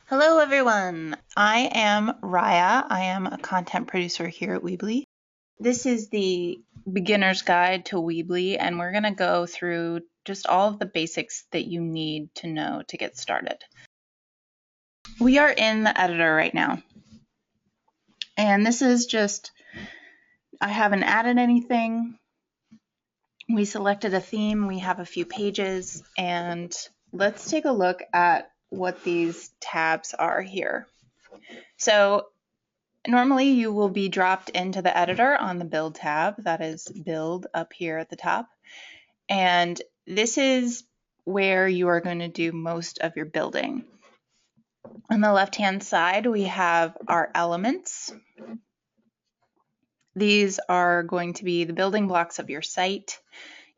Hello everyone, I am Raya. I am a content producer here at Weebly. This is the beginner's guide to Weebly, and we're going to go through just all of the basics that you need to know to get started. We are in the editor right now, and this is just, I haven't added anything. We selected a theme, we have a few pages, and let's take a look at what these tabs are here. So normally you will be dropped into the editor on the build tab, that is build up here at the top. And this is where you are going to do most of your building. On the left-hand side, we have our elements. These are going to be the building blocks of your site.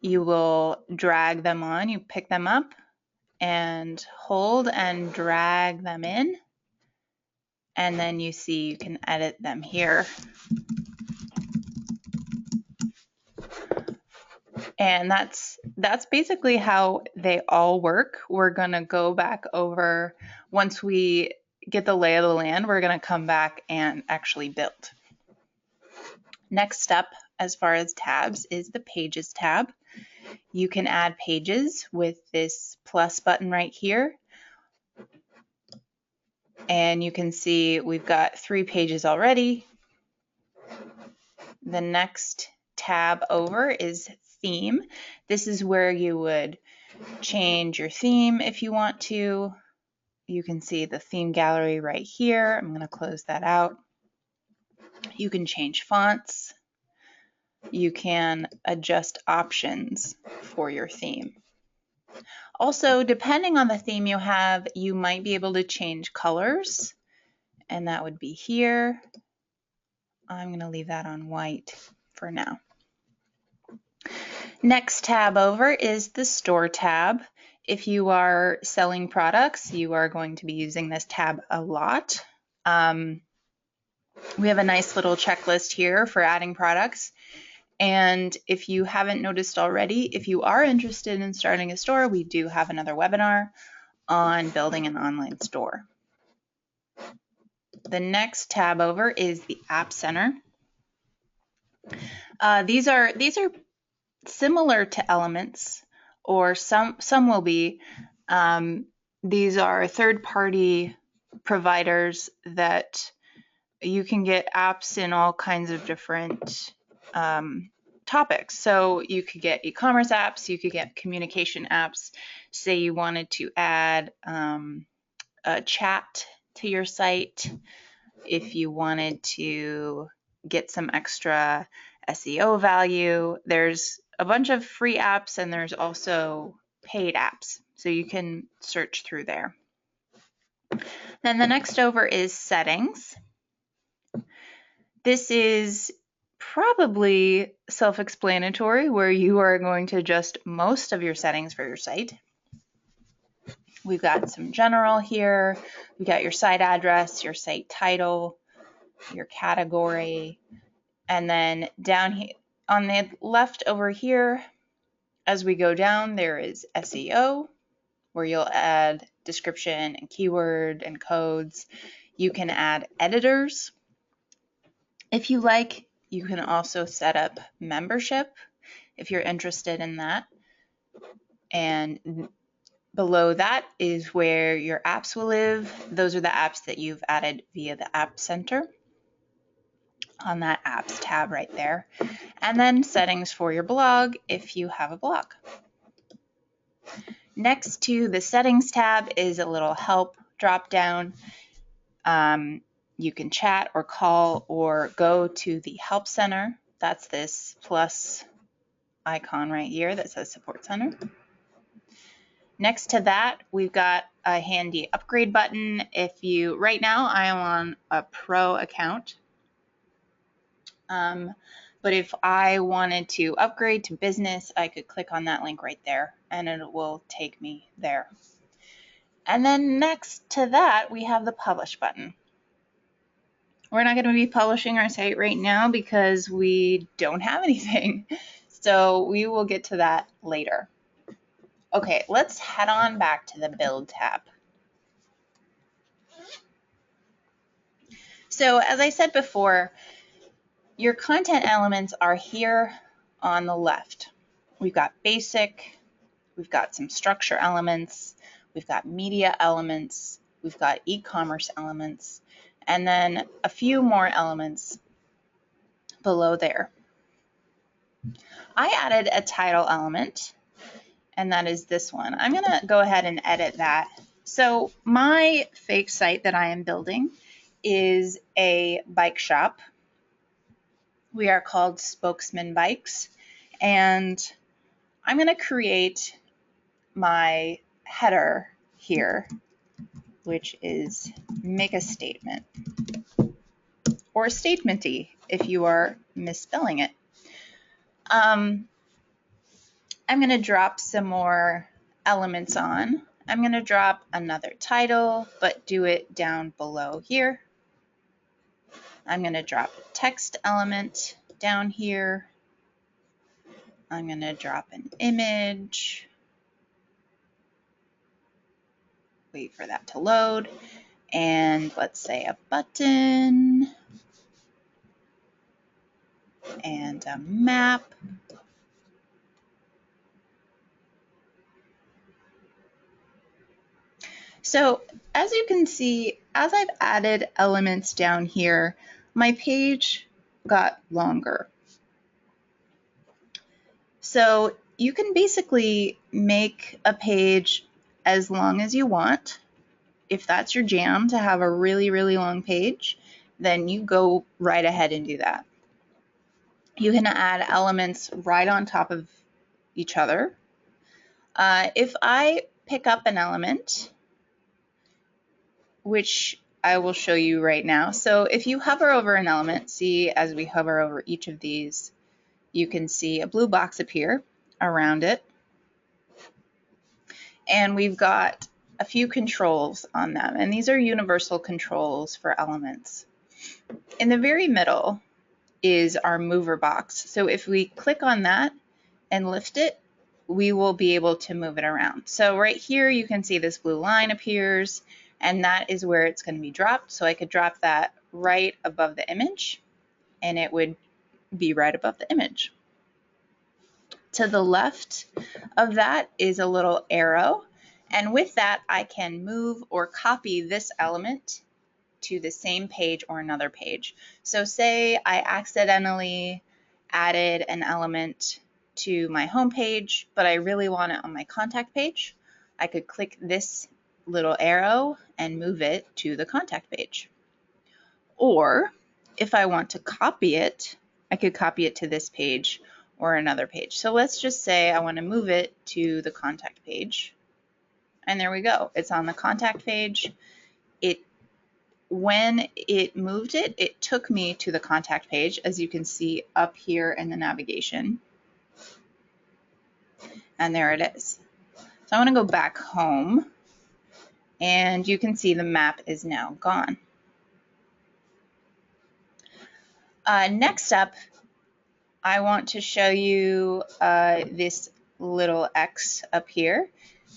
You will drag them on, you pick them up and hold and drag them in. And then you see you can edit them here. And that's basically how they all work. We're going to go back over, once we get the lay of the land, we're going to come back and actually build. Next step, as far as tabs, is the Pages tab. You can add pages with this plus button right here. And you can see we've got 3 pages already. The next tab over is Theme. This is where you would change your theme if you want to. You can see the theme gallery right here. I'm going to close that out. You can change fonts. You can adjust options for your theme. Also, depending on the theme you have, you might be able to change colors, and that would be here. I'm going to leave that on white for now. Next tab over is the Store tab. If you are selling products, you are going to be using this tab a lot. We have a nice little checklist here for adding products. And if you haven't noticed already, if you are interested in starting a store, we do have another webinar on building an online store. The next tab over is the App Center. These are similar to Elements, or some will be. These are third-party providers that you can get apps in all kinds of different topics. So you could get e-commerce apps, you could get communication apps. Say you wanted to add a chat to your site, if you wanted to get some extra SEO value. There's a bunch of free apps and there's also paid apps, so you can search through there. Then the next over is Settings. This is probably self-explanatory, where you are going to adjust most of your settings for your site. We've got some general here. We've got your site address, your site title, your category, and then down here on the left over here, as we go down, there is SEO, where you'll add description and keyword and codes. You can add editors if you like. You can also set up membership if you're interested in that. And below that is where your apps will live. Those are the apps that you've added via the App Center on that Apps tab right there. And then settings for your blog if you have a blog. Next to the Settings tab is a little Help drop down. You can chat or call or go to the Help Center. That's this plus icon right here that says Support Center. Next to that, we've got a handy upgrade button. Right now I am on a pro account. But if I wanted to upgrade to business, I could click on that link right there and it will take me there. And then next to that, we have the Publish button. We're not going to be publishing our site right now because we don't have anything. So we will get to that later. Okay, let's head on back to the Build tab. So as I said before, your content elements are here on the left. We've got basic, we've got some structure elements, we've got media elements, we've got e-commerce elements, and then a few more elements below there. I added a title element, and that is this one. I'm going to go ahead and edit that. So my fake site that I am building is a bike shop. We are called Spokesman Bikes, and I'm going to create my header here, which is make a statement, or statementy if you are misspelling it. I'm going to drop some more elements on. I'm going to drop another title, but do it down below here. I'm going to drop a text element down here. I'm going to drop an image. Wait for that to load. And let's say a button and a map. So as you can see, as I've added elements down here, my page got longer. So you can basically make a page as long as you want. If that's your jam, to have a really, really long page, then you go right ahead and do that. You can add elements right on top of each other. If I pick up an element, which I will show you right now. So if you hover over an element, see as we hover over each of these, you can see a blue box appear around it. And we've got a few controls on them, and these are universal controls for elements. In the very middle is our mover box. So if we click on that and lift it, we will be able to move it around. So right here you can see this blue line appears, and that is where it's going to be dropped. So I could drop that right above the image, and it would be right above the image. To the left of that is a little arrow, and with that I can move or copy this element to the same page or another page. So say I accidentally added an element to my home page, but I really want it on my contact page, I could click this little arrow and move it to the contact page. Or if I want to copy it, I could copy it to this page or another page. So let's just say I want to move it to the contact page. And there we go. It's on the contact page. When it moved it, it took me to the contact page, as you can see up here in the navigation. And there it is. So I want to go back home, and you can see the map is now gone. Next up, I want to show you this little X up here.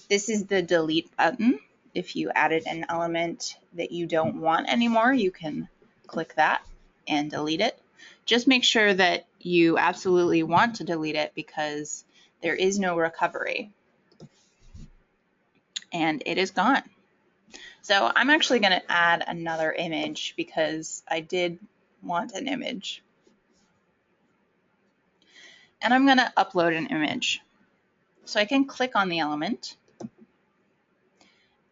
This is the delete button. If you added an element that you don't want anymore, you can click that and delete it. Just make sure that you absolutely want to delete it, because there is no recovery. And it is gone. So I'm actually going to add another image because I did want an image. And I'm going to upload an image. So I can click on the element.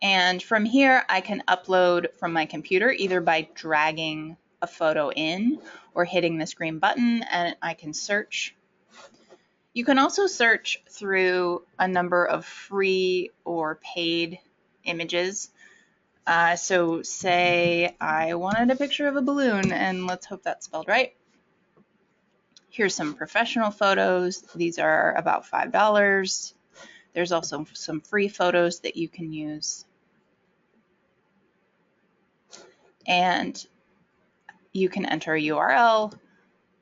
And from here, I can upload from my computer, either by dragging a photo in or hitting this green button, and I can search. You can also search through a number of free or paid images. So say I wanted a picture of a balloon, and let's hope that's spelled right. Here's some professional photos. These are about $5. There's also some free photos that you can use. And you can enter a URL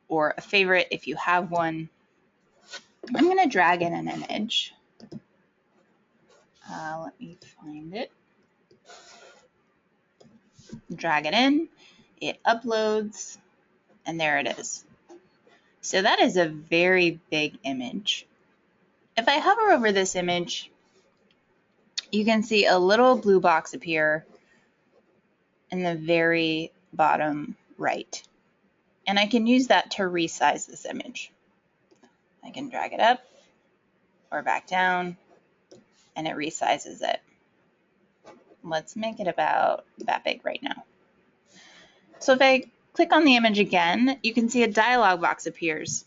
or a favorite if you have one. I'm going to drag in an image. Let me find it. Drag it in, It uploads, and there it is. So that is a very big image. If I hover over this image, you can see a little blue box appear in the very bottom right. And I can use that to resize this image. I can drag it up or back down, and it resizes it. Let's make it about that big right now. So if I click on the image again, you can see a dialog box appears.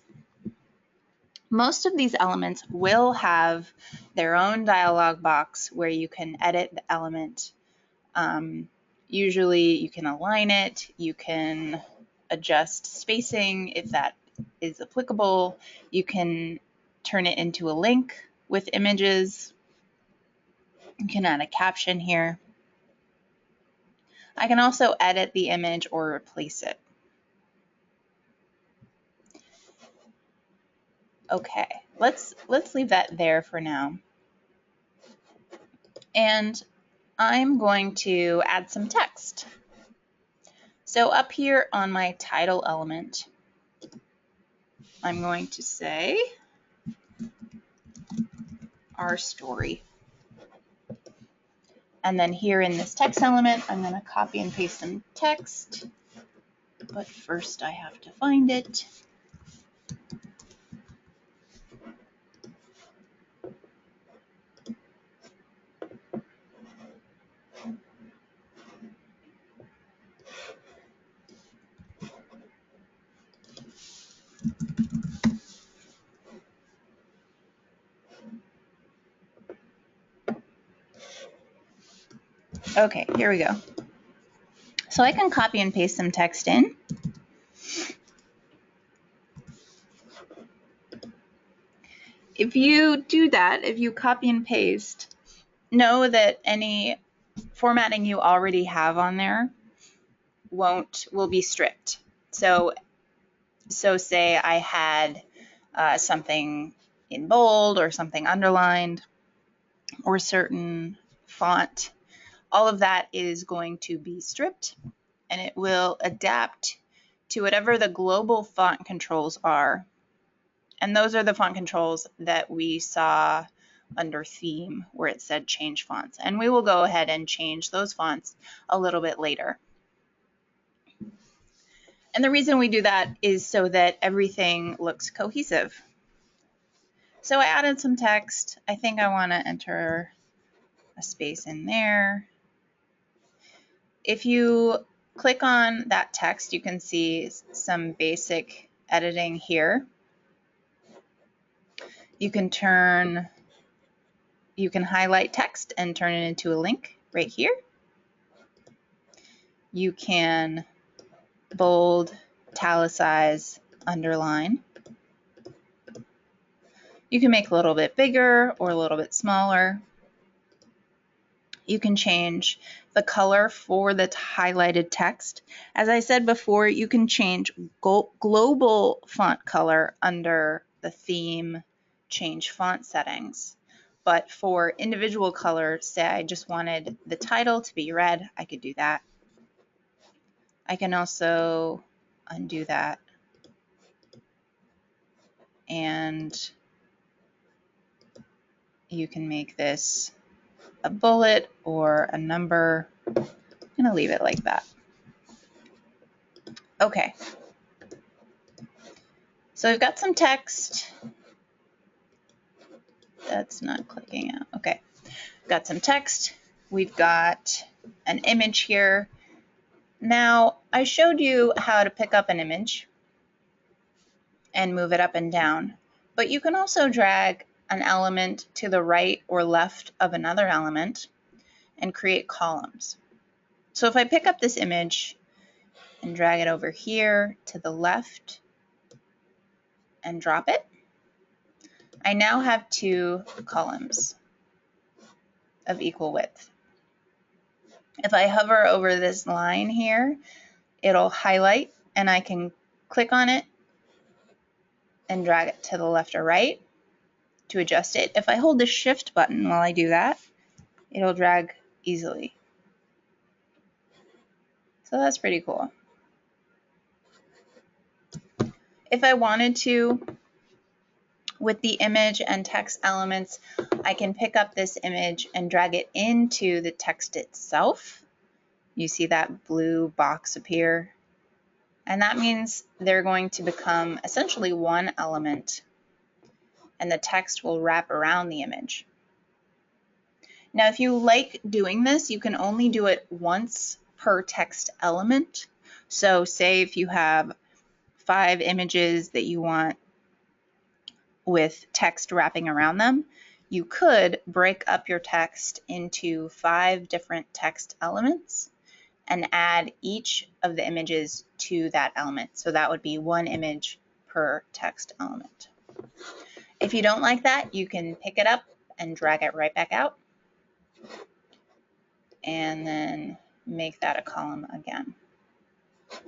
Most of these elements will have their own dialog box where you can edit the element. Usually you can align it, you can adjust spacing if that is applicable, you can turn it into a link with images, you can add a caption here. I can also edit the image or replace it. Okay, let's leave that there for now. And I'm going to add some text. So up here on my title element, I'm going to say our story. And then here in this text element, I'm going to copy and paste some text. But first I have to find it. Okay, here we go. So I can copy and paste some text in. If you do that, if you copy and paste, know that any formatting you already have on there will be stripped. So say I had something in bold or something underlined or certain font, all of that is going to be stripped, and it will adapt to whatever the global font controls are. And those are the font controls that we saw under theme where it said change fonts. And we will go ahead and change those fonts a little bit later. And the reason we do that is so that everything looks cohesive. So I added some text. I think I want to enter a space in there. If you click on that text, you can see some basic editing here. You can highlight text and turn it into a link right here. You can bold, italicize, underline. You can make a little bit bigger or a little bit smaller. You can change the color for the highlighted text. As I said before, you can change global font color under the theme change font settings. But for individual colors, say I just wanted the title to be red, I could do that. I can also undo that. And you can make this a bullet or a number. I'm going to leave it like that. Okay. So we've got some text. That's not clicking out. Okay. Got some text. We've got an image here. Now, I showed you how to pick up an image and move it up and down, but you can also drag an element to the right or left of another element and create columns. So if I pick up this image and drag it over here to the left and drop it, I now have two columns of equal width. If I hover over this line here, it'll highlight and I can click on it and drag it to the left or right to adjust it. If I hold the shift button while I do that, it'll drag easily. So that's pretty cool. If I wanted to, with the image and text elements, I can pick up this image and drag it into the text itself. You see that blue box appear? And that means they're going to become essentially one element, and the text will wrap around the image. Now, if you like doing this, you can only do it once per text element. So say if you have 5 images that you want with text wrapping around them, you could break up your text into 5 different text elements and add each of the images to that element. So that would be 1 image per text element. If you don't like that, you can pick it up and drag it right back out and then make that a column again. You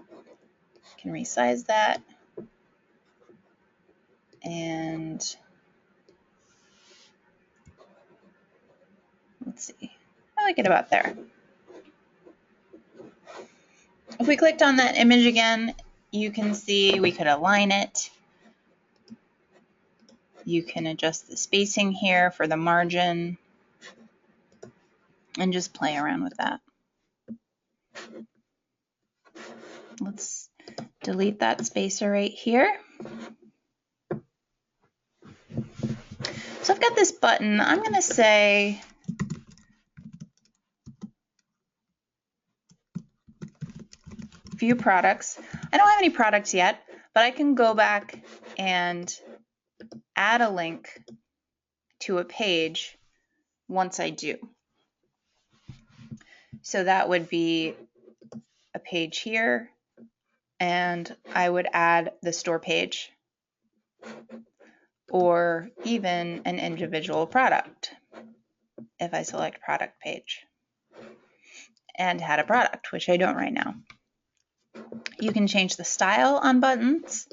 can resize that and let's see, I like it about there. If we clicked on that image again, you can see we could align it. You can adjust the spacing here for the margin and just play around with that. Let's delete that spacer right here. So I've got this button. I'm going to say view products. I don't have any products yet, but I can go back and add a link to a page once I do. So that would be a page here, and I would add the store page or even an individual product if I select product page and had a product, which I don't right now. You can change the style on buttons.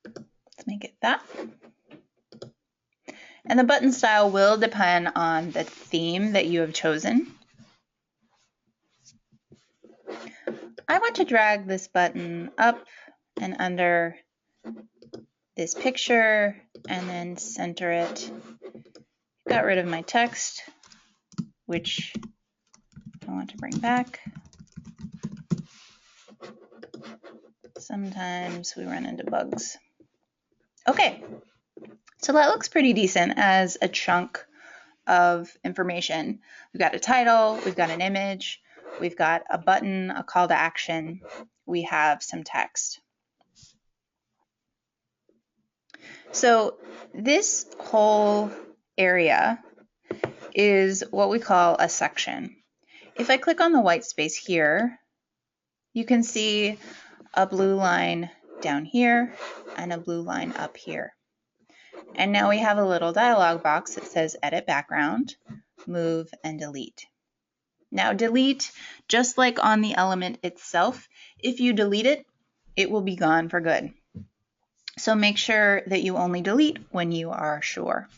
Let's make it that. And the button style will depend on the theme that you have chosen. I want to drag this button up and under this picture and then center it. Got rid of my text, which I want to bring back. Sometimes we run into bugs. Okay, so that looks pretty decent as a chunk of information. We've got a title, we've got an image, we've got a button, a call to action, we have some text. So this whole area is what we call a section. If I click on the white space here, you can see a blue line down here and a blue line up here. And now we have a little dialog box that says edit background, move, and delete. Now delete, just like on the element itself, if you delete it, it will be gone for good. So make sure that you only delete when you are sure.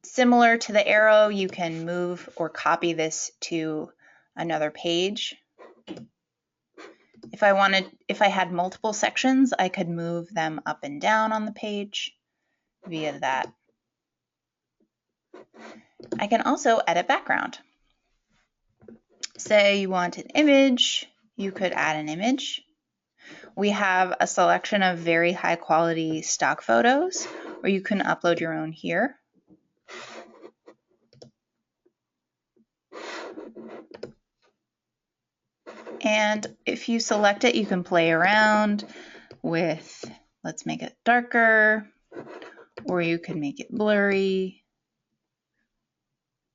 Similar to the arrow, you can move or copy this to another page. If I had multiple sections, I could move them up and down on the page via that. I can also edit background. Say you want an image, you could add an image. We have a selection of very high quality stock photos, or you can upload your own here. And if you select it, you can play around with, let's make it darker, or you can make it blurry.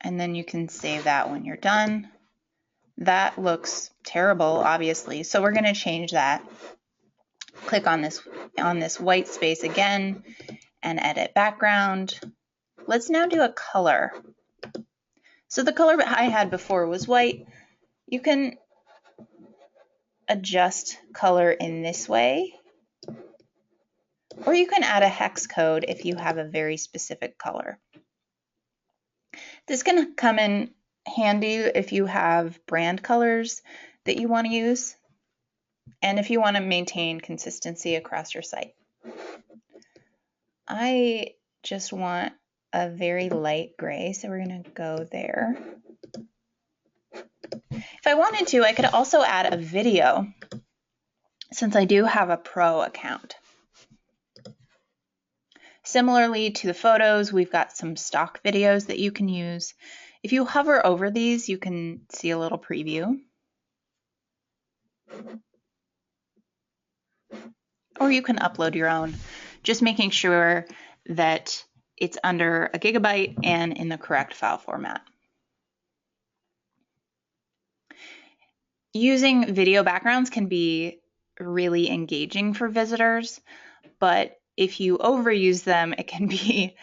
And then you can save that when you're done. That looks terrible, obviously, so we're going to change that. Click on this white space again and edit background. Let's now do a color. So the color I had before was white. You can adjust color in this way, or you can add a hex code if you have a very specific color. This can come in handy if you have brand colors that you want to use and if you want to maintain consistency across your site. I just want a very light gray, so we're going to go there. If I wanted to, I could also add a video since I do have a pro account. Similarly to the photos, we've got some stock videos that you can use. If you hover over these, you can see a little preview. Or you can upload your own, just making sure that it's under a gigabyte and in the correct file format. Using video backgrounds can be really engaging for visitors, but if you overuse them, it can be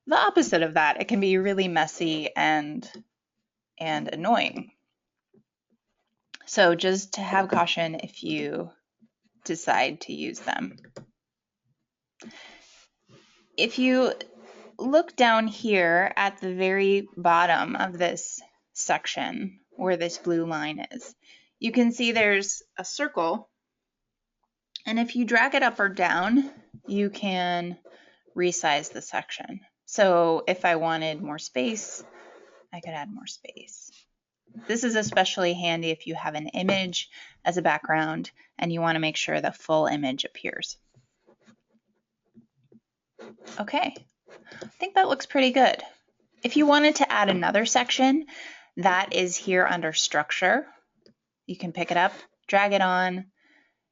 the opposite of that. It can be really messy and annoying. So just to have caution if you decide to use them. If you look down here at the very bottom of this section where this blue line is, you can see there's a circle, and if you drag it up or down, you can resize the section. So if I wanted more space, I could add more space. This is especially handy if you have an image as a background and you want to make sure the full image appears. Okay, I think that looks pretty good. If you wanted to add another section, that is here under structure. You can pick it up, drag it on.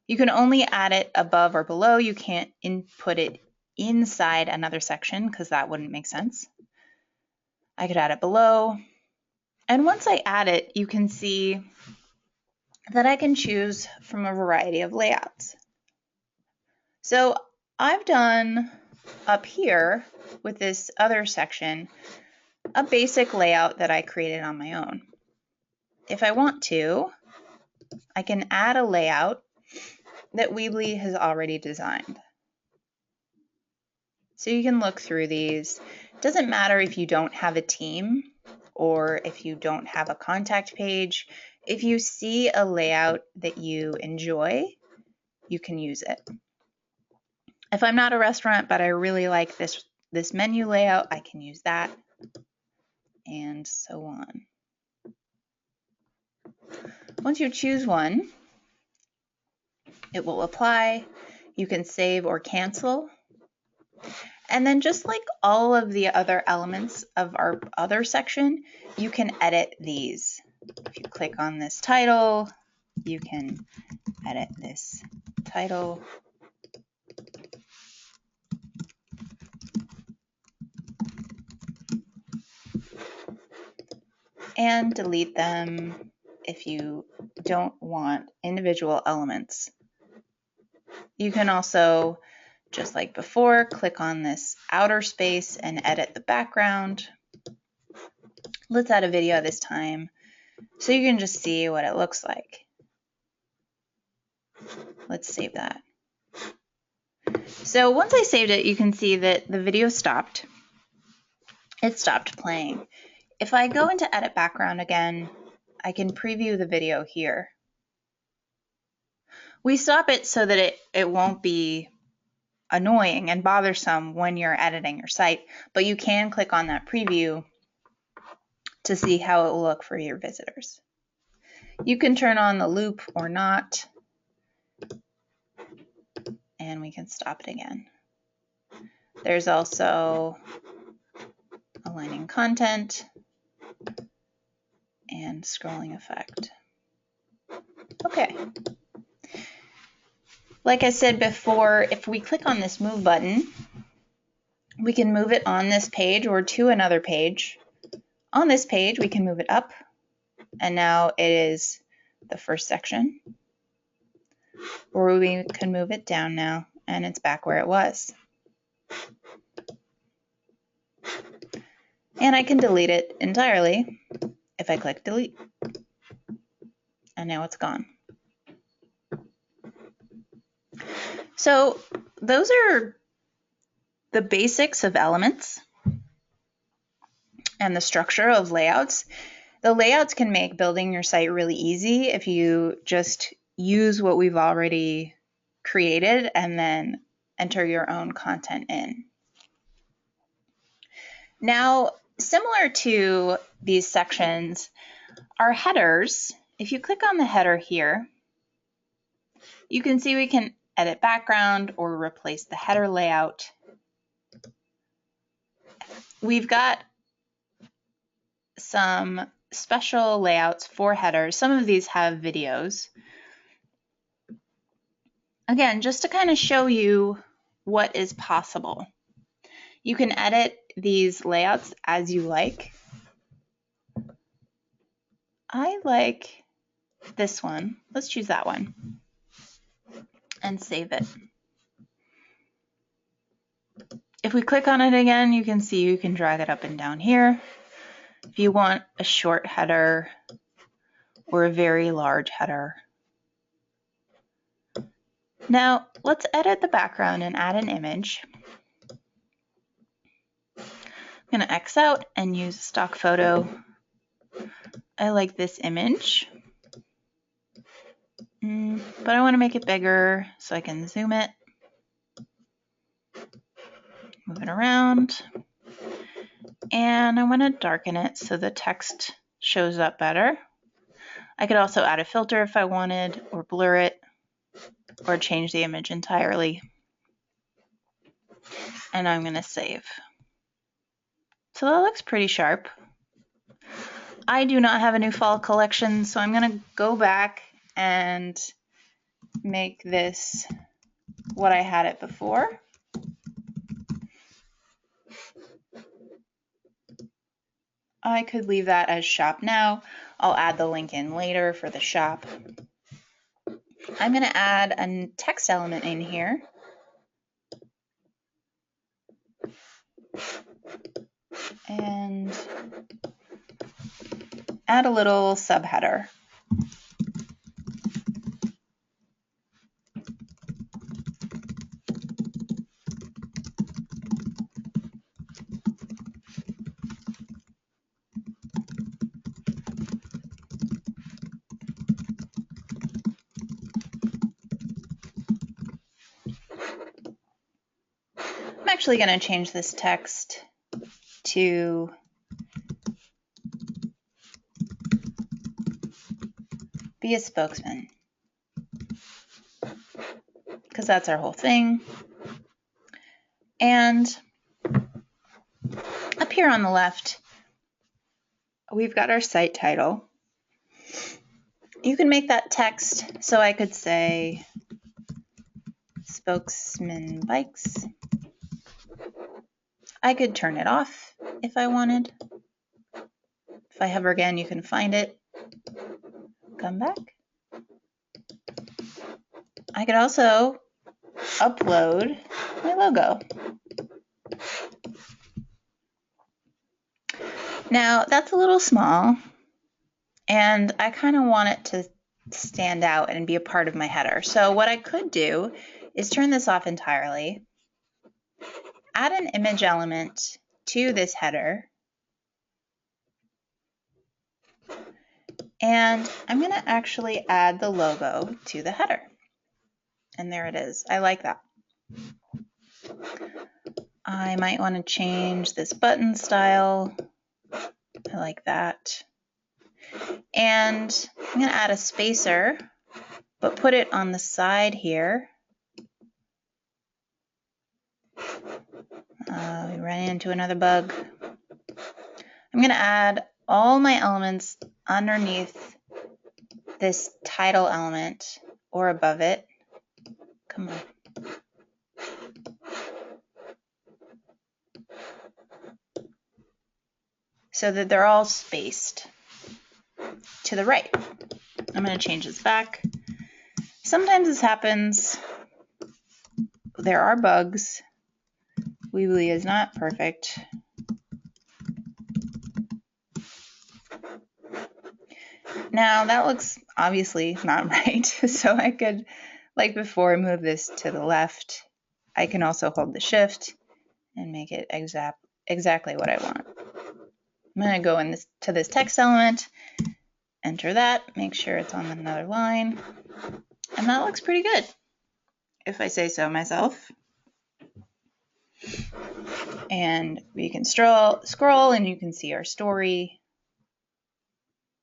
You can only add it above or below. You can't input it inside another section because that wouldn't make sense. I could add it below. And once I add it, you can see that I can choose from a variety of layouts. So I've done up here with this other section a basic layout that I created on my own. If I want to, I can add a layout that Weebly has already designed. So you can look through these. It doesn't matter if you don't have a team or if you don't have a contact page. If you see a layout that you enjoy, you can use it. If I'm not a restaurant, but I really like this menu layout, I can use that, and so on. Once you choose one, it will apply. You can save or cancel. And then just like all of the other elements of our other section, you can edit these. If you click on this title, you can edit this title. And delete them if you don't want individual elements. You can also, just like before, click on this outer space and edit the background. Let's add a video this time so you can just see what it looks like. Let's save that. So once I saved it, you can see that the video stopped. It stopped playing. If I go into edit background again, I can preview the video here. We stop it so that it won't be annoying and bothersome when you're editing your site, but you can click on that preview to see how it will look for your visitors. You can turn on the loop or not, and we can stop it again. There's also aligning content and scrolling effect. Okay. Like I said before, if we click on this move button, we can move it on this page or to another page. On this page, we can move it up, and now it is the first section. Or we can move it down now, and it's back where it was. And I can delete it entirely if I click delete. And now it's gone. So those are the basics of elements and the structure of layouts. The layouts can make building your site really easy if you just use what we've already created and then enter your own content in. Now, similar to these sections, our headers, if you click on the header here, you can see we can edit background or replace the header layout. We've got some special layouts for headers. Some of these have videos. Again, just to kind of show you what is possible. You can edit these layouts as you like. I like this one. Let's choose that one and save it. If we click on it again, you can see you can drag it up and down here. If you want a short header or a very large header. Now, let's edit the background and add an image. I'm going to X out and use a stock photo. I like this image, but I want to make it bigger so I can zoom it, move it around, and I want to darken it so the text shows up better. I could also add a filter if I wanted, or blur it, or change the image entirely. And I'm going to save. So that looks pretty sharp. I do not have a new fall collection, so I'm going to go back and make this what I had it before. I could leave that as shop now. I'll add the link in later for the shop. I'm going to add a text element in here. And add a little subheader. I'm actually going to change this text to be a spokesman, because that's our whole thing. And up here on the left, we've got our site title. You can make that text, so I could say spokesman bikes. I could turn it off if I wanted. If I hover again, you can find it. Come back. I could also upload my logo. Now, that's a little small, and I kind of want it to stand out and be a part of my header. So what I could do is turn this off entirely, add an image element to this header, and I'm going to actually add the logo to the header. And there it is. I like that. I might want to change this button style. I like that. And I'm going to add a spacer, but put it on the side here. We ran into another bug. I'm going to add all my elements underneath this title element or above it. Come on. So that they're all spaced to the right. I'm going to change this back. Sometimes this happens. There are bugs. Weebly is not perfect. Now that looks obviously not right. So I could, like before, move this to the left. I can also hold the shift and make it exactly what I want. I'm going to go in to this text element, enter that, make sure it's on another line, and that looks pretty good, if I say so myself. And we can scroll and you can see our story.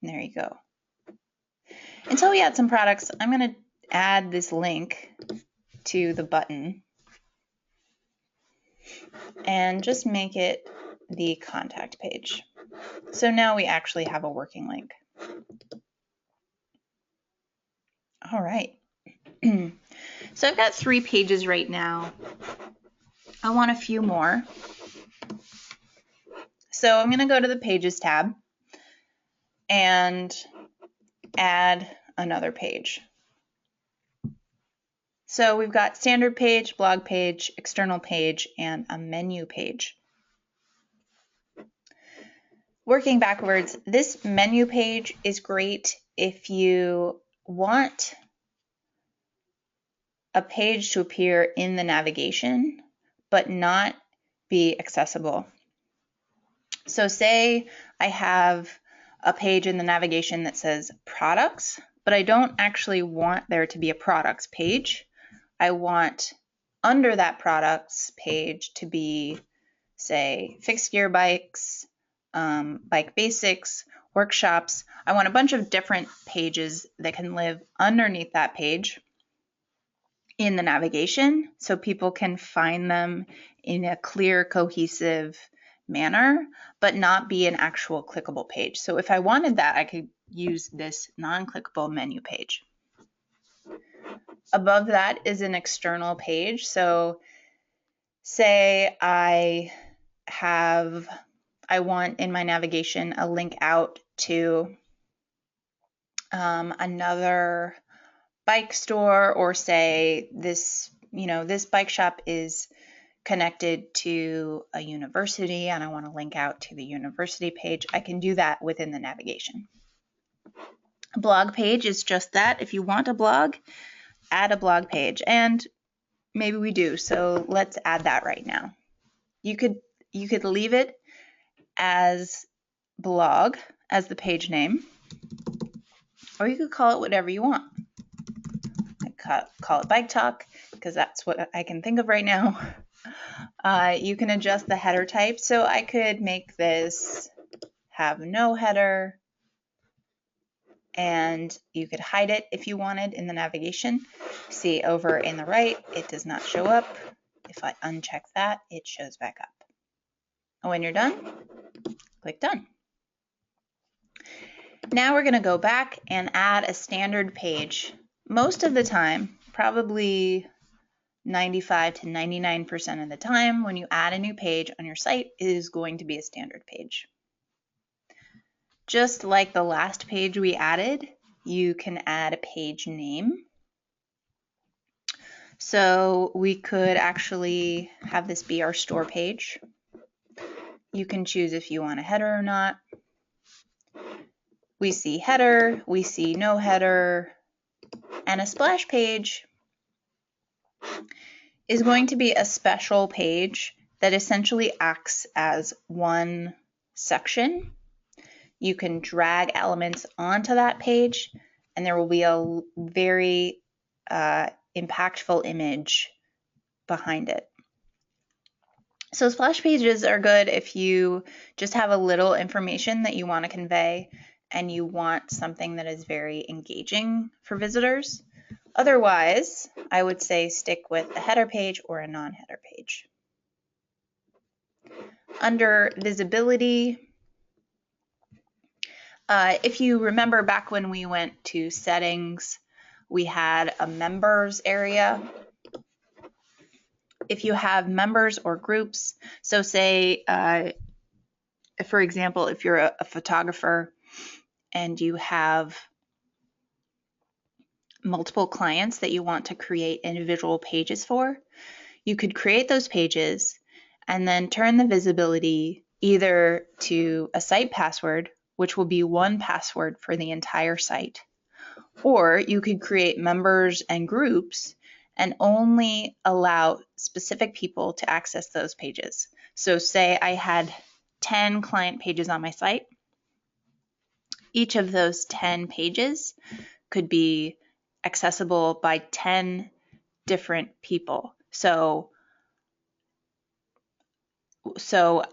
And there you go. Until we add some products, I'm going to add this link to the button and just make it the contact page. So now we actually have a working link. All right. So I've got 3 pages right now. I want a few more. So I'm going to go to the Pages tab and add another page. So we've got standard page, blog page, external page, and a menu page. Working backwards, this menu page is great if you want a page to appear in the navigation, but not be accessible. So say I have a page in the navigation that says products, but I don't actually want there to be a products page. I want under that products page to be, say, fixed gear bikes, bike basics, workshops. I want a bunch of different pages that can live underneath that page in the navigation so people can find them in a clear, cohesive manner, but not be an actual clickable page. So if I wanted that, I could use this non-clickable menu page. Above that is an external page. So say I want in my navigation a link out to another bike store, or say this bike shop is connected to a university and I want to link out to the university page. I can do that within the navigation. A blog page is just that. If you want a blog, add a blog page, and maybe we do. So let's add that right now. You could leave it as blog as the page name, or you could call it whatever you want. I call it Bike Talk because that's what I can think of right now. You can adjust the header type. So I could make this have no header, and you could hide it if you wanted in the navigation. See over in the right, it does not show up. If I uncheck that, it shows back up. And when you're done, click done. Now we're going to go back and add a standard page. Most of the time, probably 95 to 99% of the time, when you add a new page on your site, it is going to be a standard page. Just like the last page we added, you can add a page name. So we could actually have this be our store page. You can choose if you want a header or not. We see header, we see no header, and a splash page is going to be a special page that essentially acts as one section. You can drag elements onto that page, and there will be a very impactful image behind it. So splash pages are good if you just have a little information that you want to convey and you want something that is very engaging for visitors. Otherwise, I would say stick with a header page or a non-header page. Under visibility, if you remember back when we went to settings, we had a members area. If you have members or groups, so say, for example, if you're a photographer and you have multiple clients that you want to create individual pages for, you could create those pages and then turn the visibility either to a site password, which will be one password for the entire site, or you could create members and groups and only allow specific people to access those pages. So say I had 10 client pages on my site. Each of those 10 pages could be accessible by 10 different people. So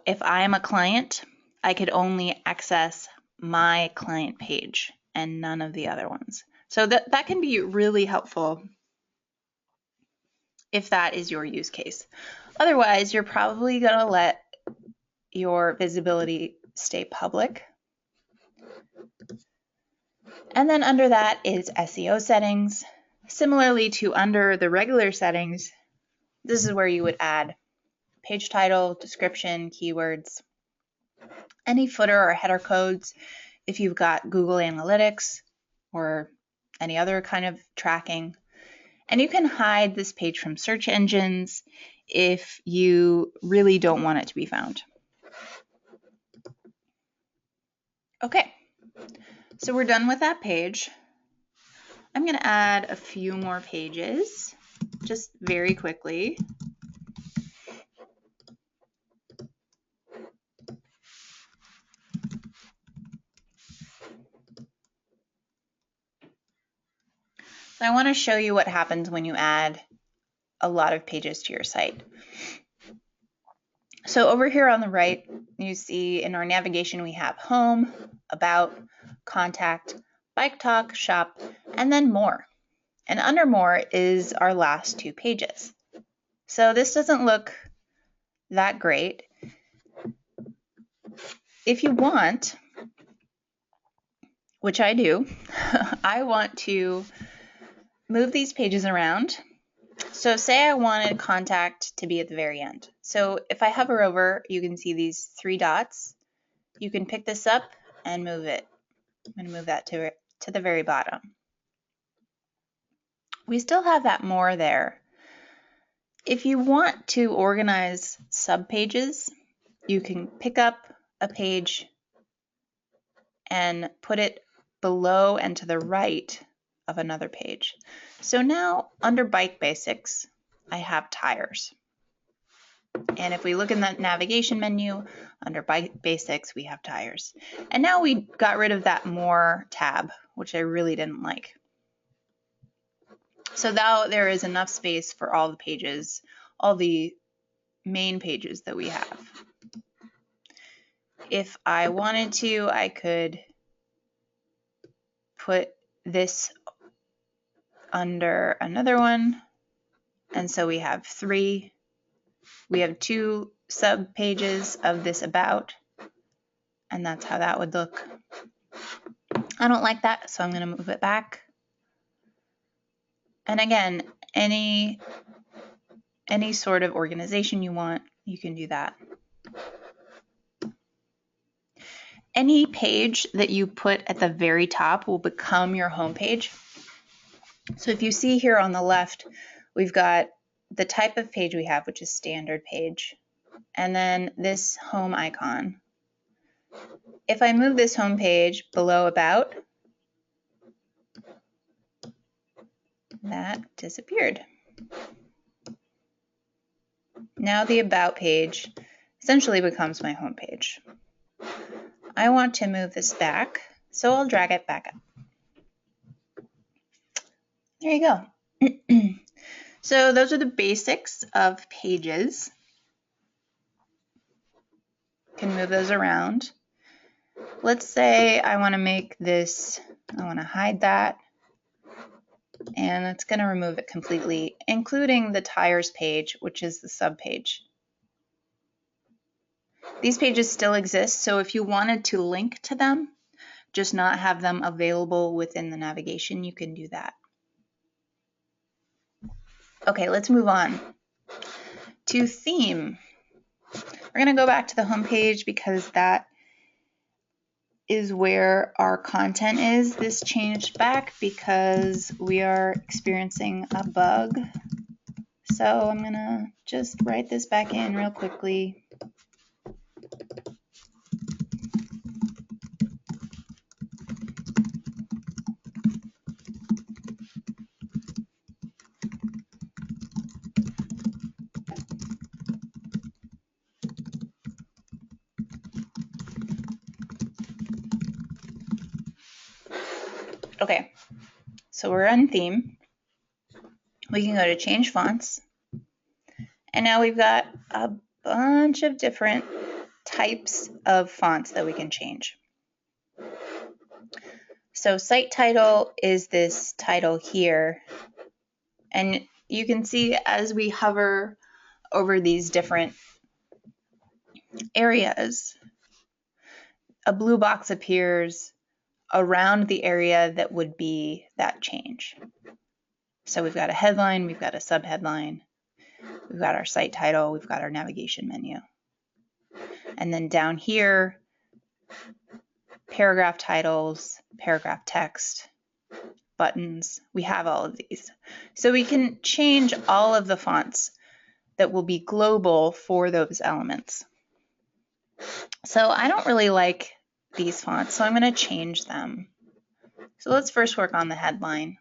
if I am a client, I could only access my client page and none of the other ones. So that can be really helpful if that is your use case. Otherwise, you're probably going to let your visibility stay public. And then under that is SEO settings. Similarly to under the regular settings, this is where you would add page title, description, keywords, any footer or header codes if you've got Google Analytics or any other kind of tracking. And you can hide this page from search engines if you really don't want it to be found. Okay, so we're done with that page. I'm going to add a few more pages just very quickly. So I want to show you what happens when you add a lot of pages to your site. So over here on the right, you see in our navigation we have home, about, contact, bike talk, shop, and then more. And under more is our last two pages. So this doesn't look that great. If you want, which I do, I want to move these pages around. So say I wanted contact to be at the very end. So if I hover over, you can see these three dots. You can pick this up and move it. I'm going to move that to the very bottom. We still have that more there. If you want to organize subpages, you can pick up a page and put it below and to the right of another page. So now under bike basics, I have tires. And if we look in the navigation menu, under bike basics, we have tires. And now we got rid of that more tab, which I really didn't like. So now there is enough space for all the pages, all the main pages that we have. If I wanted to, I could put this under another one. And so we have three. We have two sub pages of this about, and that's how that would look. I don't like that, so I'm going to move it back. And again, any sort of organization you want, you can do that. Any page that you put at the very top will become your home page. So if you see here on the left, we've got the type of page we have, which is standard page, and then this home icon. If I move this home page below about, that disappeared. Now the about page essentially becomes my home page. I want to move this back, so I'll drag it back up. There you go. So those are the basics of pages. You can move those around. Let's say I want to make this, I want to hide that, and it's going to remove it completely, including the tires page, which is the sub page. These pages still exist, so if you wanted to link to them, just not have them available within the navigation, you can do that. Okay, let's move on to theme. We're going to go back to the home page because that is where our content is. This changed back because we are experiencing a bug. So I'm going to just write this back in real quickly. Okay, so we're on theme. We can go to change fonts. And now we've got a bunch of different types of fonts that we can change. So site title is this title here. And you can see as we hover over these different areas, a blue box appears around the area that would be that change. So we've got a headline, we've got a subheadline, we've got our site title, we've got our navigation menu. And then down here, paragraph titles, paragraph text, buttons, we have all of these. So we can change all of the fonts that will be global for those elements. So I don't really like these fonts, so I'm going to change them. So let's first work on the headline.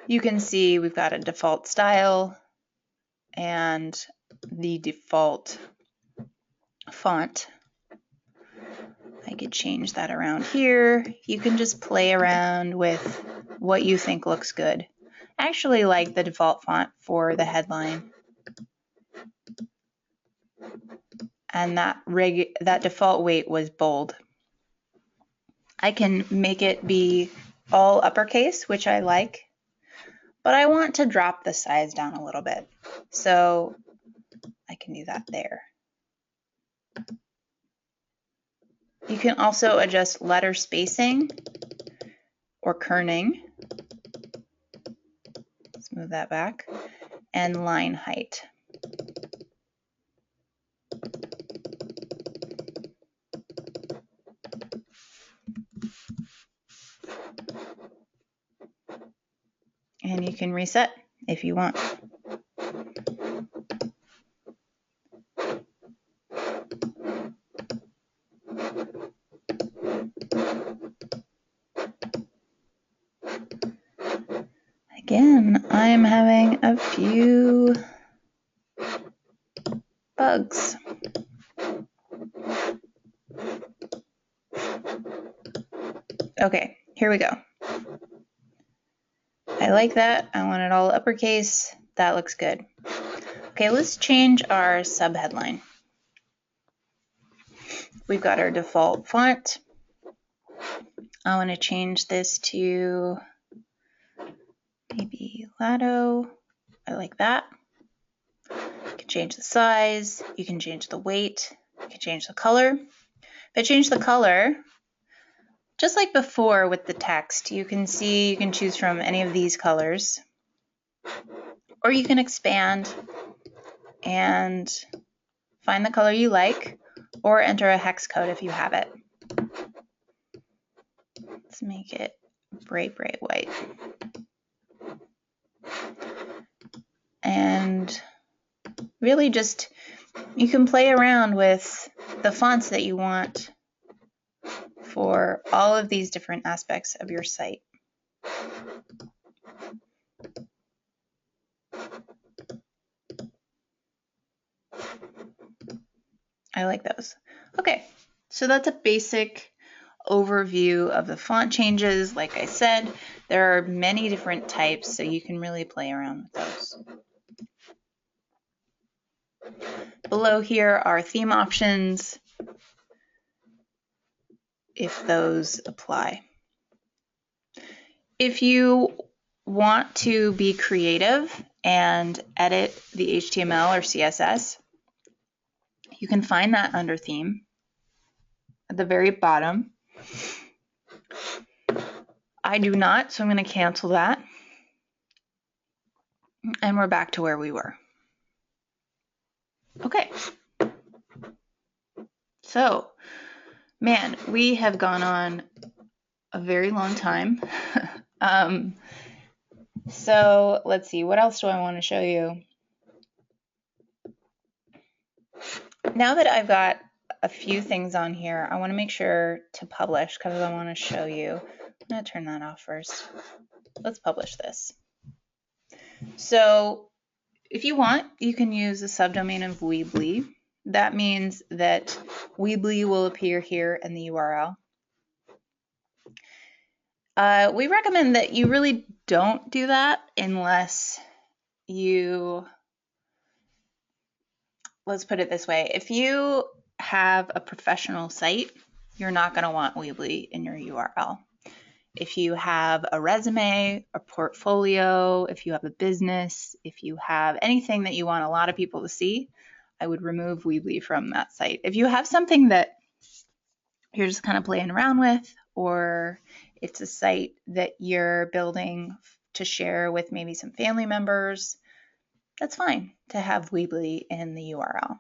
You can see we've got a default style and the default font. I could change that around here. You can just play around with what you think looks good. I actually like the default font for the headline. And that default weight was bold. I can make it be all uppercase, which I like, but I want to drop the size down a little bit. So I can do that there. You can also adjust letter spacing or kerning. Let's move that back. And line height. And you can reset if you want. Again, I'm having a few bugs. Okay, here we go. I like that. I want it all uppercase. That looks good. Okay, let's change our subheadline. We've got our default font. I want to change this to maybe Lato. I like that. You can change the size. You can change the weight. You can change the color. If I change the color, just like before with the text, you can see you can choose from any of these colors, or you can expand and find the color you like, or enter a hex code if you have it. Let's make it bright, bright white. And really just, you can play around with the fonts that you want for all of these different aspects of your site. I like those. Okay, so that's a basic overview of the font changes. Like I said, there are many different types, so you can really play around with those. Below here are theme options, if those apply. If you want to be creative and edit the HTML or CSS, you can find that under theme at the very bottom. I do not, so I'm going to cancel that. And we're back to where we were. Okay. So, man, we have gone on a very long time. So let's see, what else do I want to show you? Now that I've got a few things on here, I want to make sure to publish because I want to show you. I'm going to turn that off first. Let's publish this. So if you want, you can use the subdomain of Weebly. That means that Weebly will appear here in the URL. We recommend that you really don't do that unless you, let's put it this way, if you have a professional site, you're not going to want Weebly in your URL. If you have a resume, a portfolio, if you have a business, if you have anything that you want a lot of people to see, I would remove Weebly from that site. If you have something that you're just kind of playing around with, or it's a site that you're building to share with maybe some family members, that's fine to have Weebly in the URL.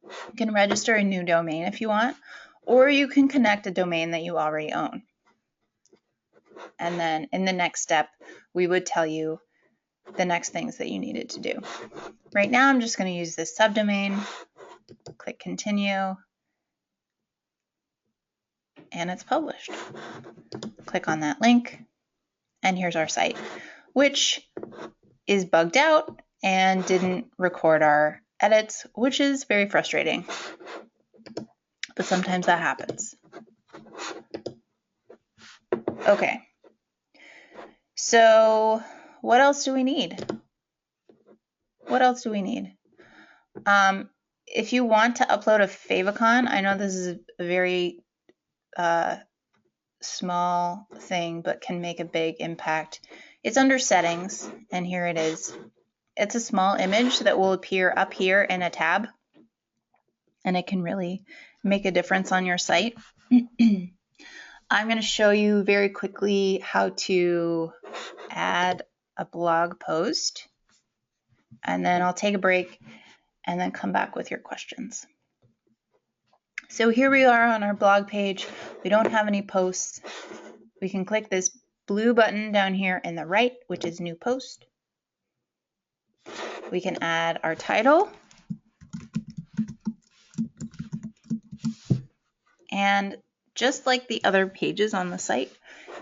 You can register a new domain if you want, or you can connect a domain that you already own. And then in the next step, we would tell you the next things that you needed to do. Right now, I'm just going to use this subdomain, click continue, and it's published. Click on that link, and here's our site, which is bugged out and didn't record our edits, which is very frustrating. But sometimes that happens. Okay. So what else do we need? What else do we need? If you want to upload a Favicon, I know this is a very small thing, but can make a big impact. It's under settings, and here it is. It's a small image that will appear up here in a tab, and it can really make a difference on your site. I'm going to show you very quickly how to add a blog post, and then I'll take a break and then come back with your questions. So here we are on our blog page. We don't have any posts. We can click this blue button down here in the right, which is new post. We can add our title. And just like the other pages on the site,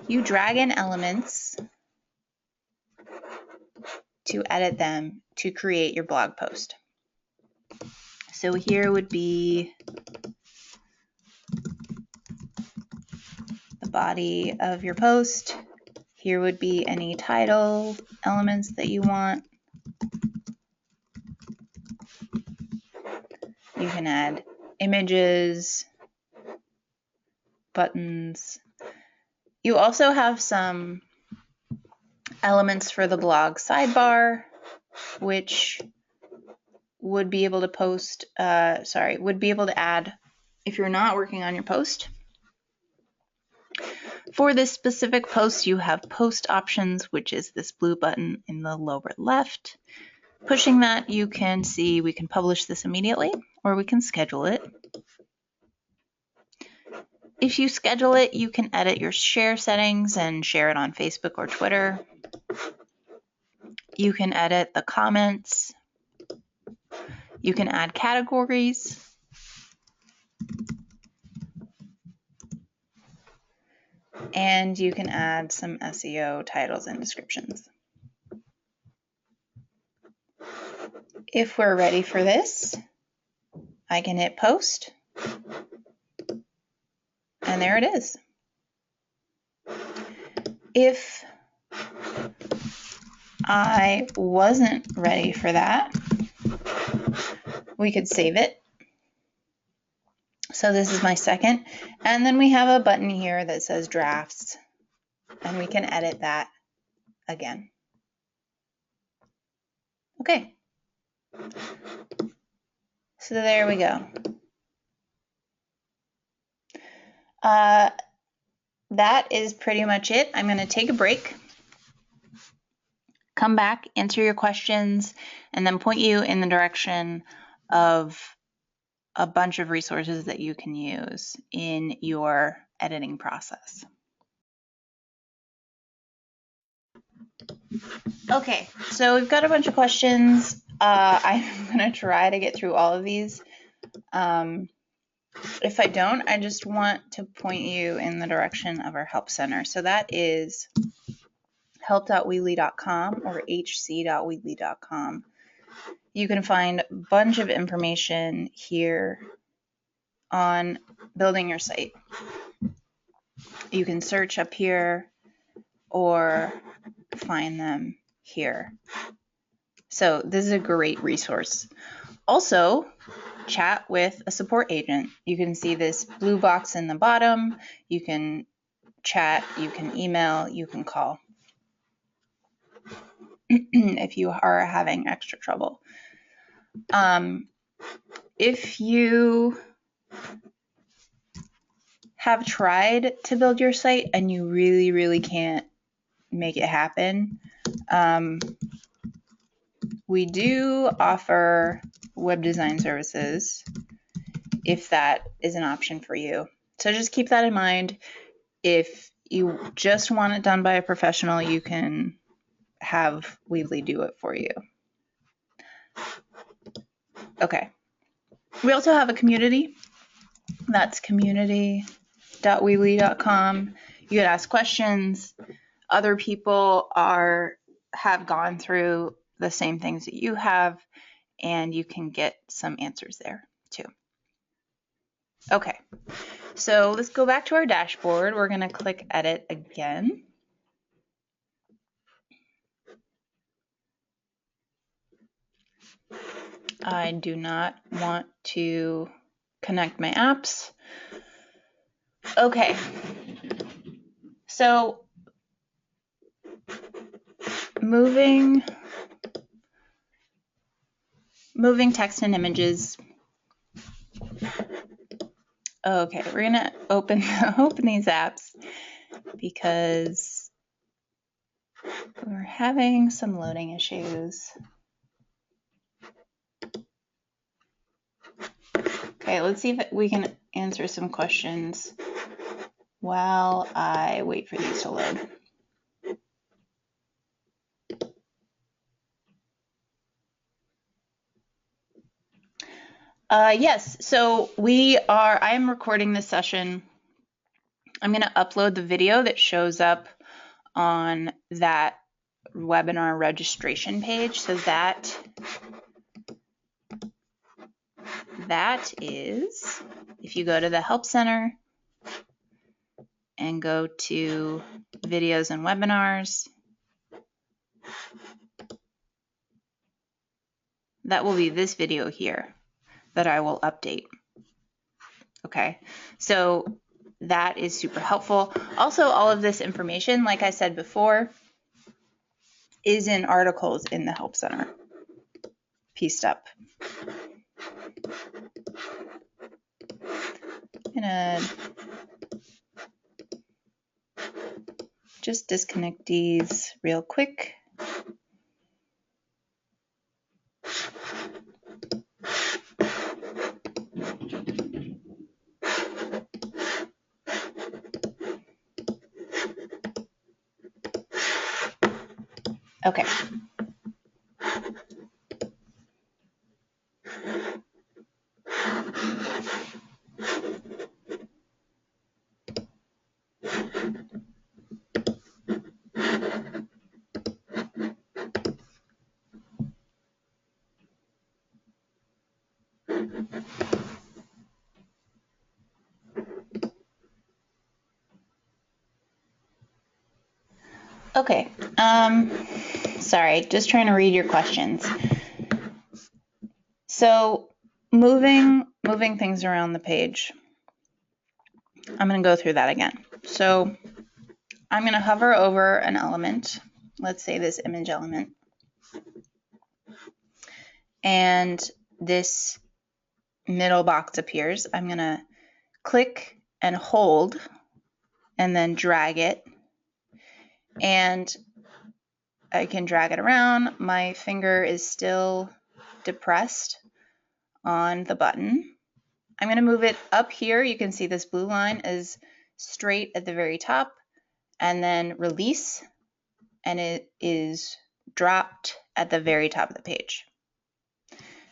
you drag in elements to edit them to create your blog post. So here would be the body of your post. Here would be any title elements that you want. You can add images, buttons. You also have some elements for the blog sidebar, which would be able to post, would be able to add if you're not working on your post. For this specific post, you have post options, which is this blue button in the lower left. Pushing that, you can see we can publish this immediately, or we can schedule it. If you schedule it, you can edit your share settings and share it on Facebook or Twitter. You can edit the comments. You can add categories. And you can add some SEO titles and descriptions. If we're ready for this, I can hit post. And there it is. If I wasn't ready for that, we could save it. So this is my second. And then we have a button here that says drafts, and we can edit that again. Okay. So there we go. That is pretty much it. I'm going to take a break, come back, answer your questions, and then point you in the direction of a bunch of resources that you can use in your editing process. Okay, so we've got a bunch of questions. I'm going to try to get through all of these. If I don't, I just want to point you in the direction of our help center. So that is help.weebly.com or hc.weebly.com. You can find a bunch of information here on building your site. You can search up here or find them here. So this is a great resource. Also, chat with a support agent. You can see this blue box in the bottom. You can chat, you can email, you can call if you are having extra trouble. If you have tried to build your site and you really can't make it happen, we do offer web design services if that is an option for you. So just keep that in mind. If you just want it done by a professional, you can have Weebly do it for you. Okay. We also have a community. That's community.weebly.com. You can ask questions. Other people have gone through the same things that you have, and you can get some answers there too. Okay, so let's go back to our dashboard. We're going to click Edit again. I do not want to connect my apps. Okay, so moving text and images. Okay, we're gonna open these apps because we're having some loading issues. Okay, let's see if we can answer some questions while I wait for these to load. Yes, so I am recording this session. I'm going to upload the video that shows up on that webinar registration page. So that is, if you go to the Help Center and go to videos and webinars, that will be this video here that I will update. Okay, so that is super helpful. Also, all of this information, like I said before, is in articles in the Help Center, pieced up. I'm gonna just disconnect these real quick. Okay. Okay, sorry, just trying to read your questions. So moving things around the page, I'm going to go through that again. So I'm going to hover over an element, let's say this image element, and this middle box appears. I'm going to click and hold and then drag it, and I can drag it around. My finger is still depressed on the button. I'm going to move it up here. You can see this blue line is straight at the very top, and then release, and it is dropped at the very top of the page.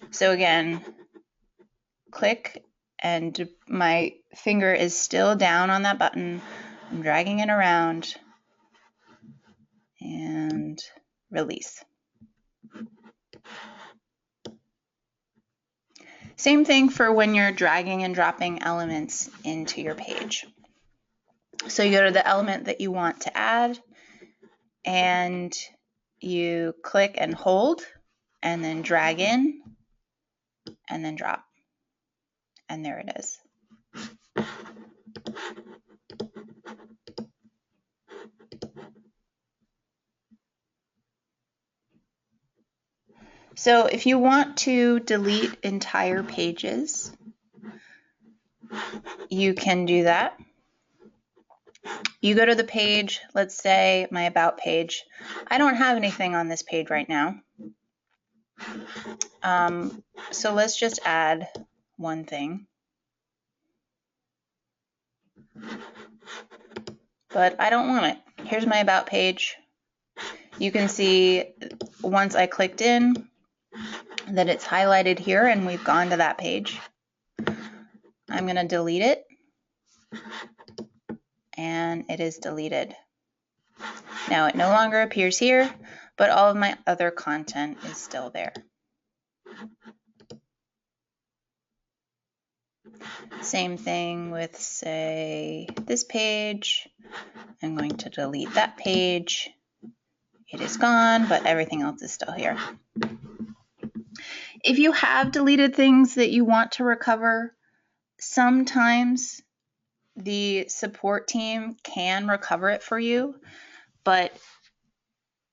So again, click, and my finger is still down on that button. I'm dragging it around and release. Same thing for when you're dragging and dropping elements into your page. So you go to the element that you want to add, and you click and hold, and then drag in, and then drop. And there it is. So if you want to delete entire pages, you can do that. You go to the page, let's say my About page. I don't have anything on this page right now. So let's just add one thing. But I don't want it. Here's my About page. You can see once I clicked in that it's highlighted here and we've gone to that page. I'm going to delete it, and it is deleted. Now it no longer appears here, but all of my other content is still there. Same thing with, say, this page. I'm going to delete that page. It is gone, but everything else is still here. If you have deleted things that you want to recover, sometimes the support team can recover it for you, but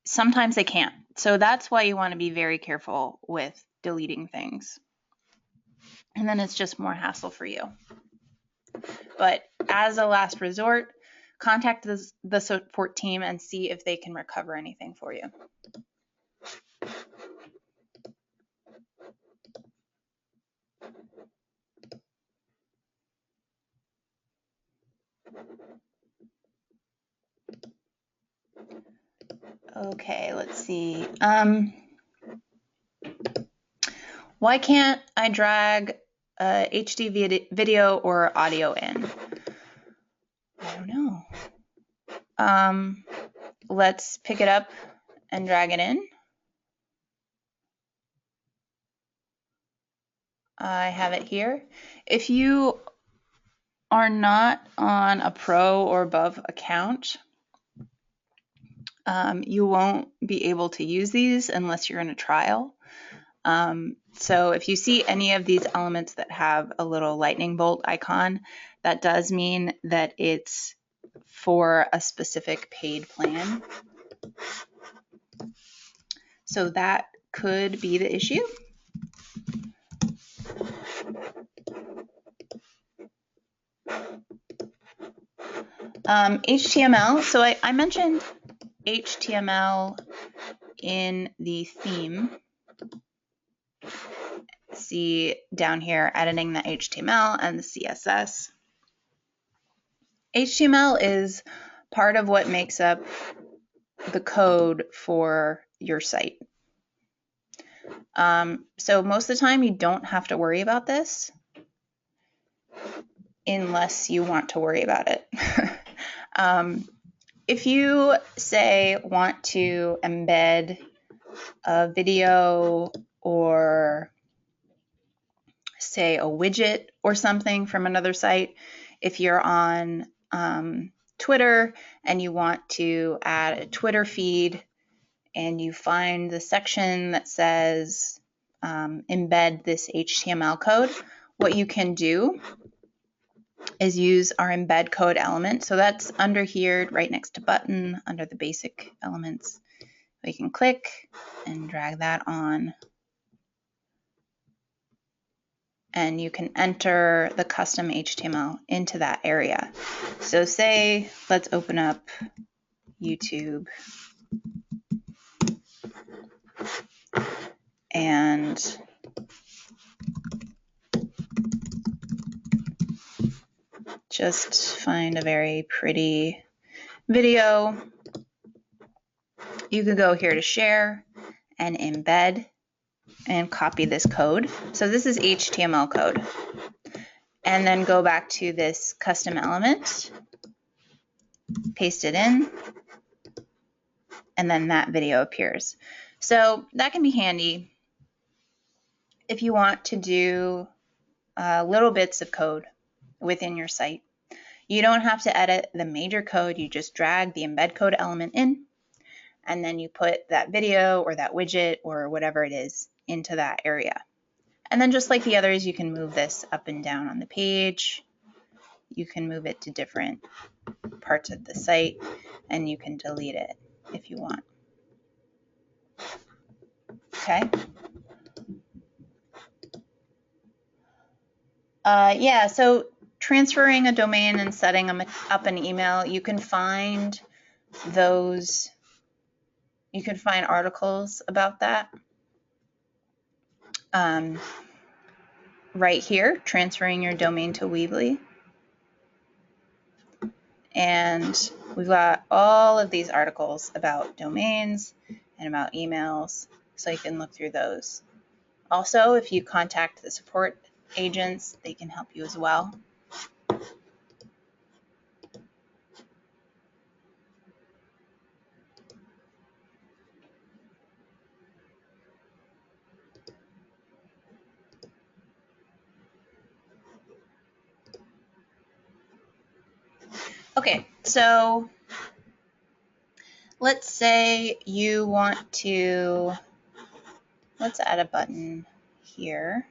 sometimes they can't. So that's why you want to be very careful with deleting things. And then it's just more hassle for you. But as a last resort, contact the support team and see if they can recover anything for you. Okay, let's see. Why can't I drag a HD video or audio in? I don't know. Let's pick it up and drag it in. I have it here. If you are not on a pro or above account, you won't be able to use these unless you're in a trial. So if you see any of these elements that have a little lightning bolt icon, that does mean that it's for a specific paid plan. So that could be the issue. HTML, so I mentioned HTML in the theme. See down here, editing the HTML and the CSS. HTML is part of what makes up the code for your site. So most of the time you don't have to worry about this unless you want to worry about it. If you, say, want to embed a video or, say, a widget or something from another site, if you're on Twitter and you want to add a Twitter feed and you find the section that says embed this HTML code, what you can do is use our embed code element. So that's under here, right next to button, under the basic elements. We can click and drag that on. And you can enter the custom HTML into that area. So say, let's open up YouTube. And just find a very pretty video. You could go here to share and embed and copy this code. So this is HTML code. And then go back to this custom element, paste it in, and then that video appears. So that can be handy if you want to do little bits of code within your site. You don't have to edit the major code. You just drag the embed code element in, and then you put that video or that widget or whatever it is into that area. And then just like the others, you can move this up and down on the page. You can move it to different parts of the site, and you can delete it if you want. Okay. Yeah, so transferring a domain and setting up an email, you can find those, you can find articles about that right here, transferring your domain to Weebly. And we've got all of these articles about domains and about emails, so you can look through those. Also, if you contact the support agents, they can help you as well. Okay, so let's say you want to, let's add a button here.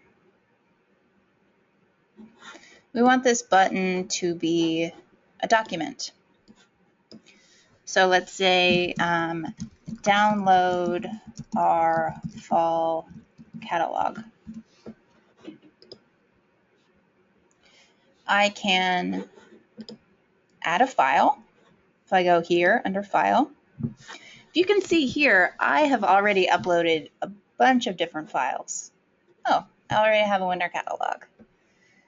We want this button to be a document. So let's say download our fall catalog. I can add a file. If I go here under file, you can see here, I have already uploaded a bunch of different files. Oh, I already have a winter catalog.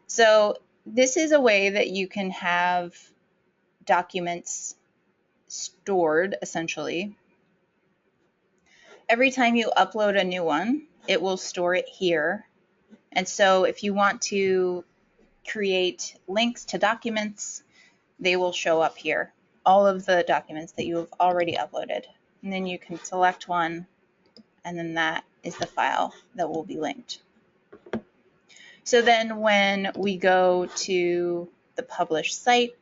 So this is a way that you can have documents stored, essentially. Every time you upload a new one, it will store it here. And so if you want to create links to documents, they will show up here. All of the documents that you have already uploaded. And then you can select one, and then that is the file that will be linked. So then when we go to the published site,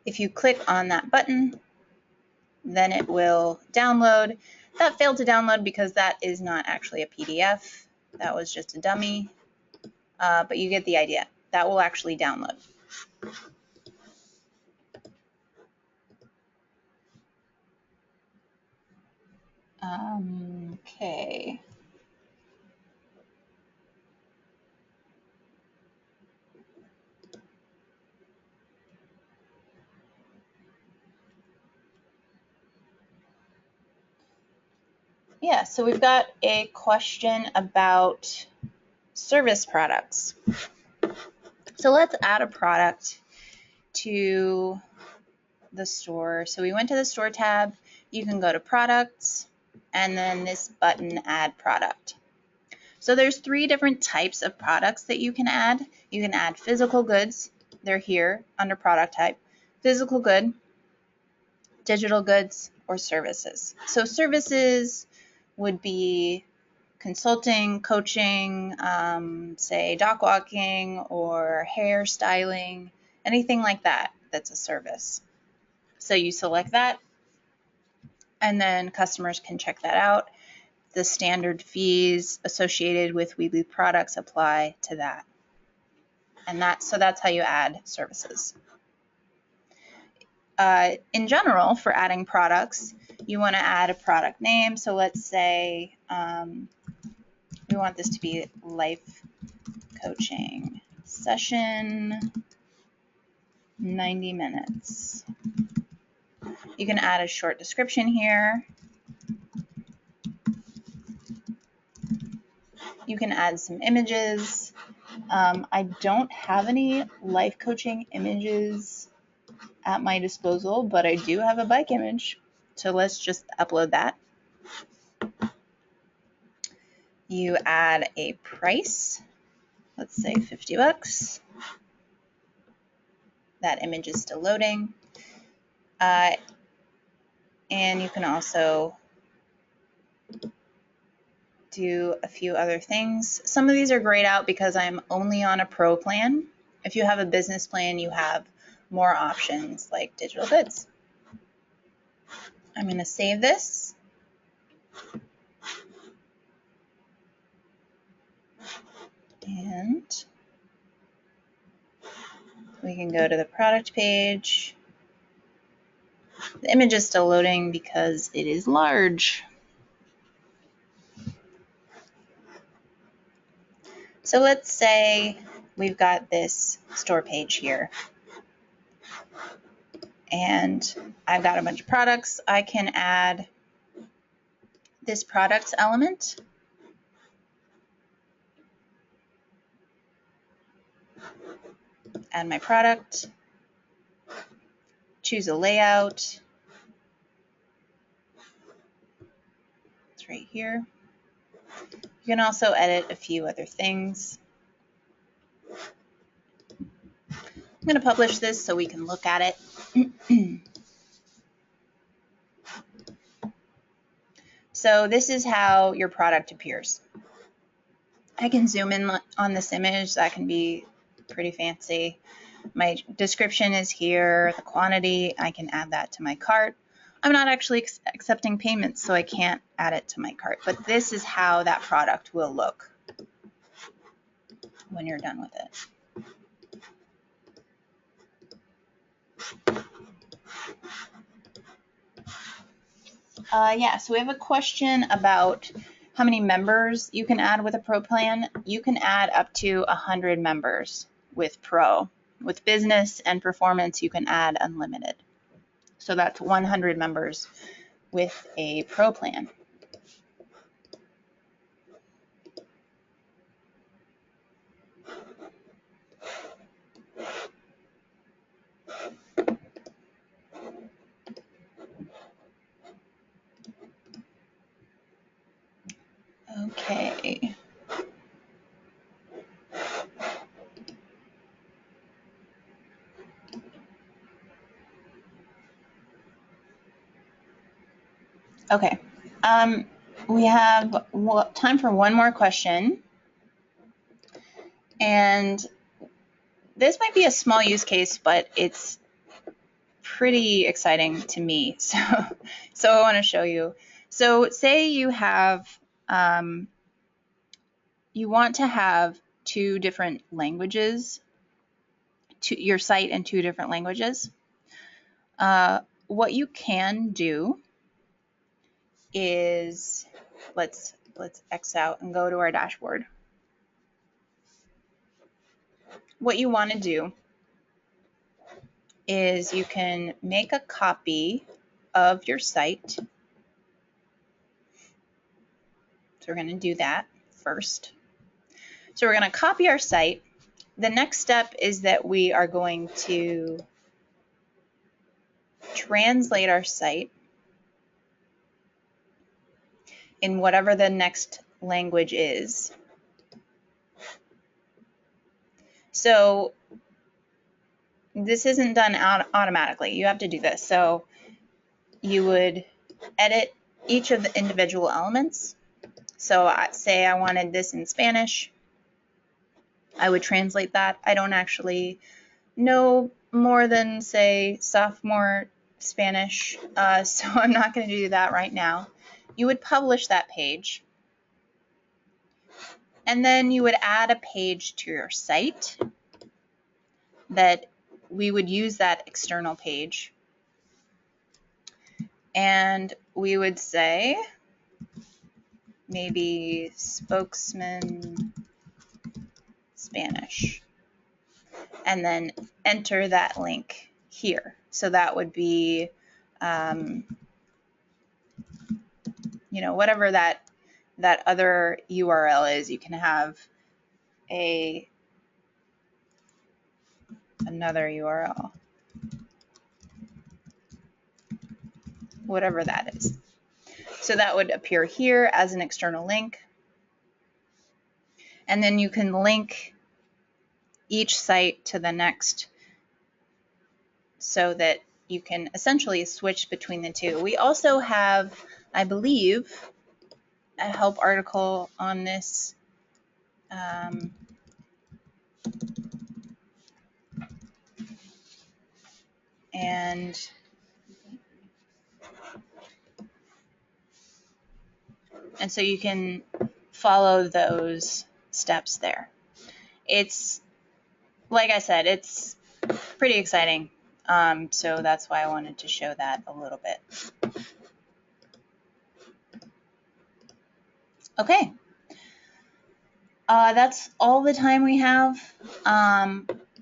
if you click on that button, then it will download. That failed to download because that is not actually a PDF. That was just a dummy, but you get the idea. That will actually download. Okay. Yeah, so we've got a question about service products. So let's add a product to the store. So we went to the store tab. You can go to products and then this button, add product. So there's 3 different types of products that you can add. You can add physical goods. They're here under product type. Physical good, digital goods, or services. So services would be consulting, coaching, say dock walking or hair styling, anything like that that's a service. So you select that, and then customers can check that out. The standard fees associated with Weebly products apply to that. And so that's how you add services. In general, for adding products, you want to add a product name. So let's say we want this to be life coaching session, 90 minutes. You can add a short description here. You can add some images. I don't have any life coaching images at my disposal, but I do have a bike image. So let's just upload that. You add a price, let's say 50 bucks. That image is still loading. And you can also do a few other things. Some of these are grayed out because I'm only on a pro plan. If you have a business plan, you have more options like digital goods. I'm going to save this. And we can go to the product page. The image is still loading because it is large. So let's say we've got this store page here. And I've got a bunch of products. I can add this products element. Add my product. Choose a layout. It's right here. You can also edit a few other things. I'm going to publish this so we can look at it. So this is how your product appears. I can zoom in on this image. That can be pretty fancy. My description is here. The quantity, I can add that to my cart. I'm not actually accepting payments, so I can't add it to my cart. But this is how that product will look when you're done with it. So we have a question about how many members you can add with a Pro plan. You can add up to 100 members with Pro. With Business and Performance, you can add unlimited. So that's 100 members with a Pro plan. Okay. Okay. We have time for one more question. And this might be a small use case, but it's pretty exciting to me. So I want to show you. So say you have, you want to have two different languages, your site in two different languages. What you can do is, let's X out and go to our dashboard. What you want to do is you can make a copy of your site. So we're going to do that first. So we're going to copy our site. The next step is that we are going to translate our site in whatever the next language is. So this isn't done automatically. You have to do this. So you would edit each of the individual elements. So say I wanted this in Spanish. I would translate that. I don't actually know more than, say, sophomore Spanish, so I'm not going to do that right now. You would publish that page. And then you would add a page to your site that we would use that external page. And we would say maybe spokesman Spanish. And then enter that link here. So that would be, whatever that other URL is. You can have another URL, whatever that is. So that would appear here as an external link. And then you can link each site to the next so that you can essentially switch between the two. We also have, I believe, a help article on this. and so you can follow those steps there. It's, like I said, it's pretty exciting. So that's why I wanted to show that a little bit. Okay. That's all the time we have.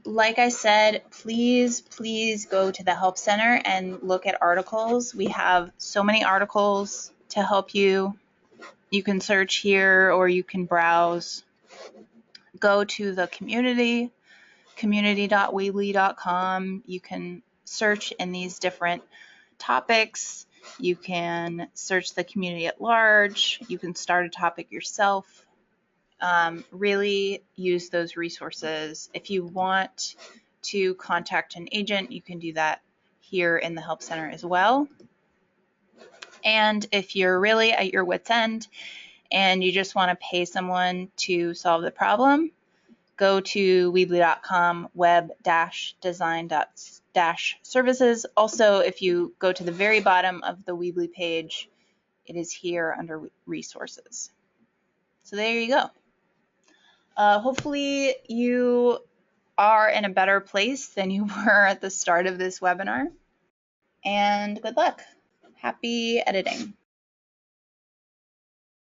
Like I said, please go to the Help Center and look at articles. We have so many articles to help you. You can search here or you can browse. Go to the community, community.weebly.com. You can search in these different topics. You can search the community at large. You can start a topic yourself. Really use those resources. If you want to contact an agent, you can do that here in the Help Center as well. And if you're really at your wit's end and you just want to pay someone to solve the problem, go to weebly.com web-design-services. Also, if you go to the very bottom of the Weebly page, it is here under resources. So there you go. Hopefully you are in a better place than you were at the start of this webinar. And good luck. Happy editing.